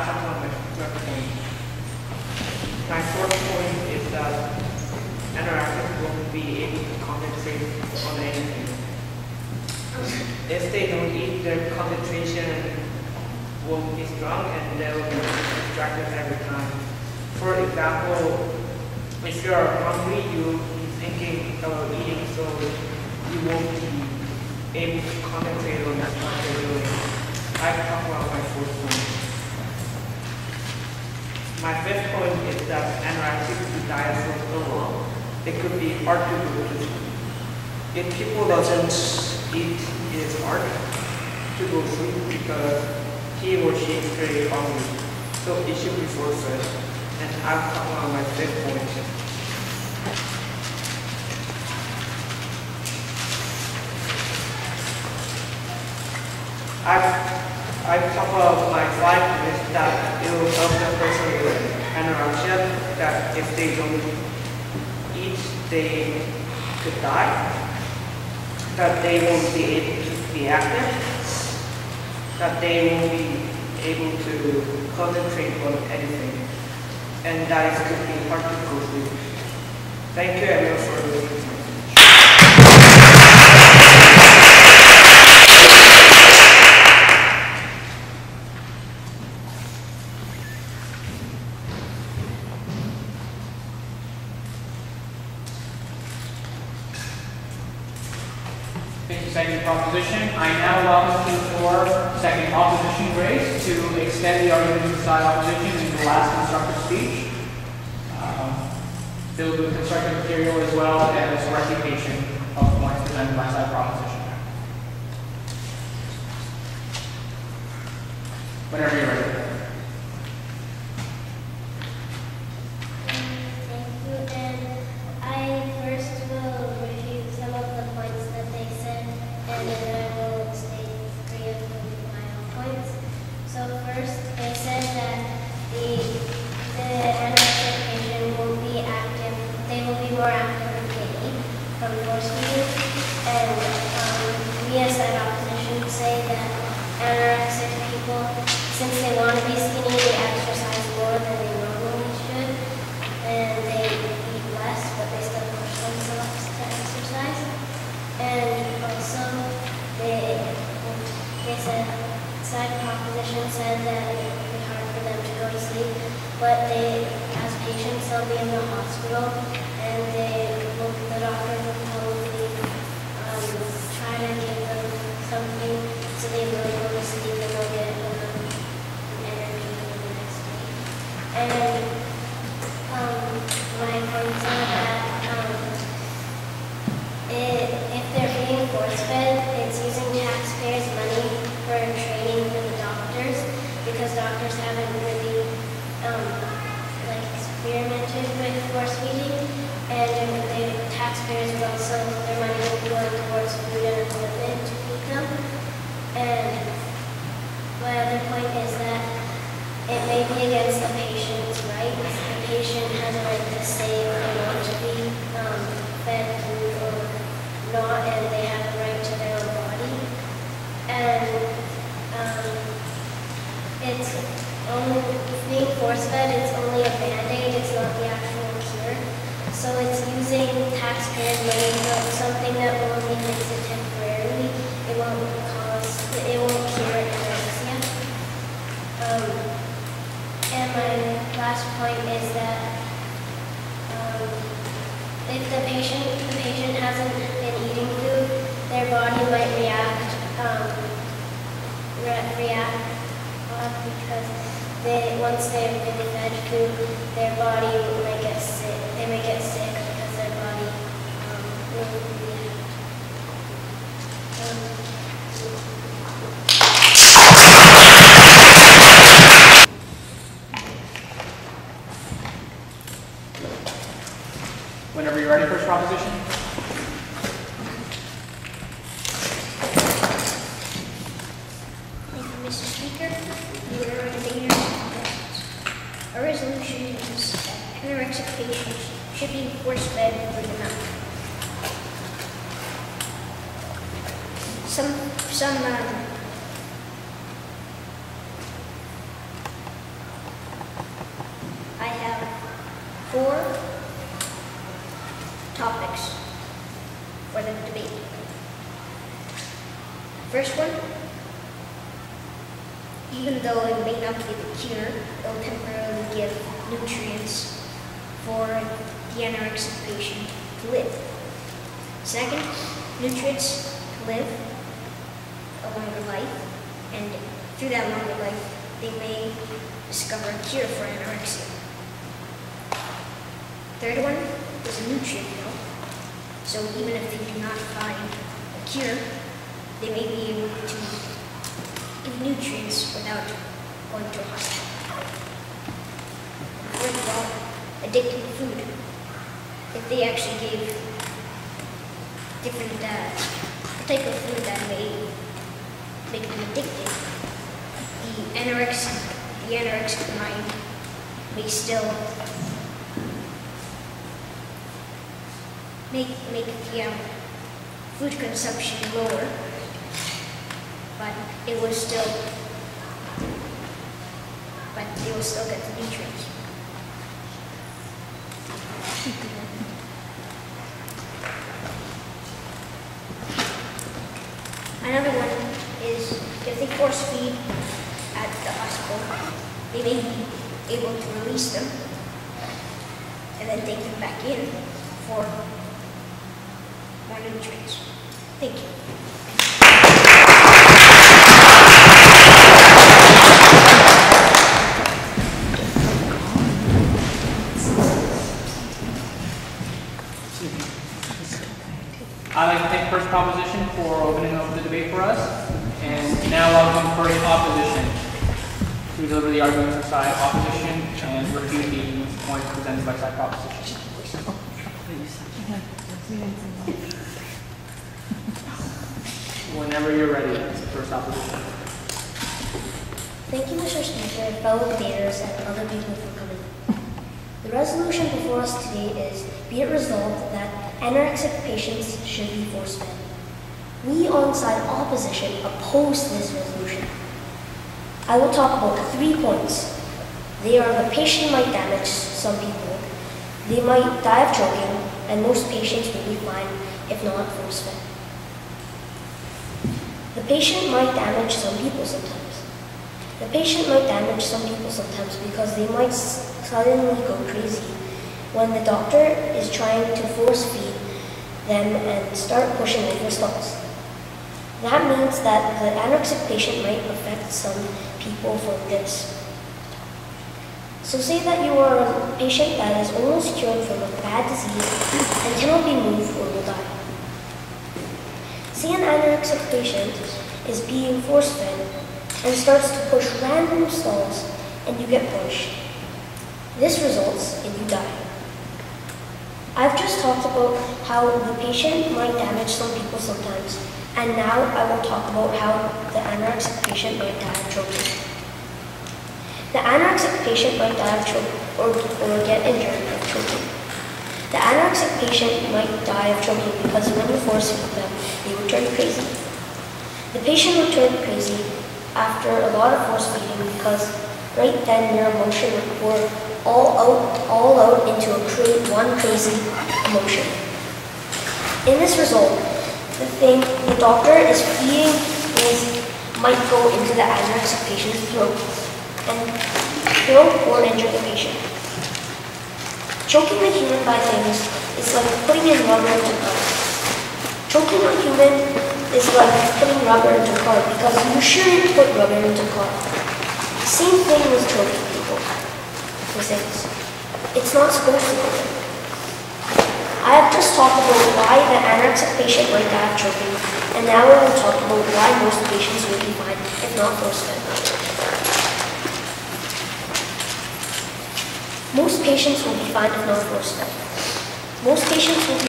My fourth point is that anorexics won't be able to concentrate on anything. If they don't eat, their concentration won't be strong and they will be distracted every time. For example, if you are hungry, you'll be thinking about eating, so you won't be able to concentrate on what you're doing. I've talked about my fourth point. My fifth point is that anorexics who diet for so long, it could be hard to go to sleep. If people doesn't eat, it is hard to go to sleep because he or she is very hungry. So it should be forced. And I'll talk about my fifth point. I've talked about my 5 points that it will help the person with anorexia, that if they don't eat, they could die, that they won't be able to be active, that they won't be able to concentrate on anything, and that it could be hard to go through. Thank you everyone for listening. Second proposition. I now welcome to the floor second opposition Grace to extend the argument of side opposition in the last constructive speech. Filled with constructive material as well as refutation of points presented by side proposition. Whenever you're ready. Since they want to be skinny, they exercise more than they normally should, and they eat less, but they still push themselves to exercise. And also, they said, side proposition said that it would be hard for them to go to sleep, but they, as patients, they'll be in the hospital, and the doctor will probably try to give them something so they really go to sleep and they'll get energy for the next day. And my points are that if they're being force-fed, it's using taxpayers' money for training for the doctors, because doctors haven't really experimented with force-feeding, and the taxpayers will also, their money will be going towards food and equipment to feed them. And my other point is that it may be against the patient's rights. The patient has a right to say if they want to be fed food or not, and they have a right to their own body. And it's only being force-fed, it's only a band-aid, it's not the actual cure. So it's using taxpayers' money for something that will only fix it temporarily. It won't cure anorexia. And my last point is that if the patient hasn't been eating food, their body might react because once they've been fed food, their body might get sick. They may get sick because their body will react. Whenever you're ready, first proposition. Thank you, Mr. Speaker. You are reading your a resolution is that anorexic patients should be force-fed for the night. Some, 4 topics for the debate. First one, even though it may not be the cure, it will temporarily give nutrients for the anorexic patient to live. Second, nutrients to live a longer life, and through that longer life, they may discover a cure for anorexia. Third one is a nutrient pill. So even if they do not find a cure, they may be able to give nutrients without going to a hospital. Fourth of all, addictive food. If they actually gave different type of food that may make them addicted, the anorexic mind may still make the food consumption lower, but they will still get the nutrients. Another one is if they force feed at the hospital, they may be able to release them and then take them back in for more nutrients. Thank you. I'd like to thank First Proposition for opening up the debate for us. And now welcome First Opposition to deliver the arguments for side opposition and refute the points presented by side proposition. Whenever you're ready, First Opposition. Thank you, Mr. Speaker, fellow debaters, and other people for coming. The resolution before us today is, be it resolved that anorexic patients should be force-fed. We on side opposition oppose this resolution. I will talk about 3 points. They are: the patient might damage some people, they might die of choking, and most patients will be fine if not force-fed. The patient might damage some people sometimes. The patient might damage some people sometimes because they might suddenly go crazy when the doctor is trying to force feed them and start pushing over stalls. That means that the anorexic patient might affect some people from this. So say that you are a patient that is almost cured from a bad disease and cannot be moved or will die. Say an anorexic patient is being force-fed and starts to push random stalls and you get pushed. This results in you dying. I've just talked about how the patient might damage some people sometimes, and now I will talk about how the anorexic patient might die of choking. The anorexic patient might die of choking or get injured of choking. The anorexic patient might die of choking because when you force feed them, they will turn crazy. The patient will turn crazy after a lot of force feeding because right then your emotion will pour all out into one crazy emotion. In this result, the doctor is feeding might go into the anorexic patient's throat or injure the patient. Choking a human by things is like putting in rubber into a car. Choking a human is like putting rubber into a car because you shouldn't put rubber into a car. Same thing with choking people with things. It's not supposed to be. I have just talked about why the anorexic patient might die of choking, and now I will talk about why most patients will be fine if not force-fed. Most patients will be fine if not force-fed. Most patients will be